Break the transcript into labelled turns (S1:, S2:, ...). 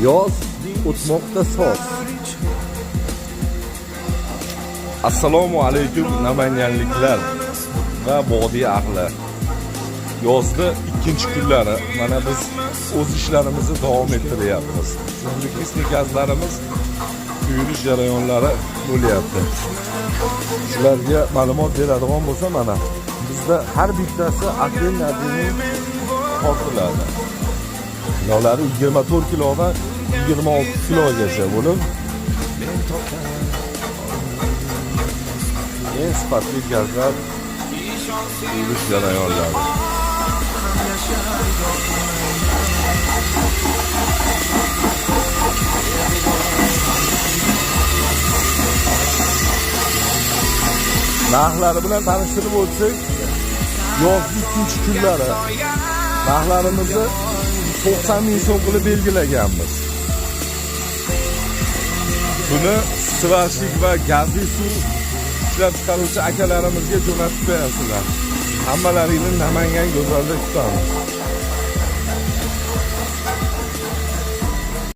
S1: Yoz o'tmoqda soz. Assalomu alaykum namanganliklar va vodiy ahli. Yozda ikkinchi kunlari mana biz o'z ishlarimizni davom ettiryapmiz. So'nggi texnikazlarimiz quyilish jarayonlari bo'lyapti. Sizlarga ma'lumot beradigan bo'lsa, mana bizda har bittasi Aken-Nadining tortiladi. Kilolari 24 kilodan 26 kilogacha bo'lib, eng sifatli gazlar quyilish jarayonlari. Narxlari bilan tanishtirib o'tsak, yozgi ikkinchi kunlari narxlarimizni 90 ming so'm qilib belgilaganmiz. Buni svashlik va gazli suv ishlab chiqaruvchi akalarimizga jo'natib qo'yasizlar. Hammalaringni Namangan go'zalida kutamiz.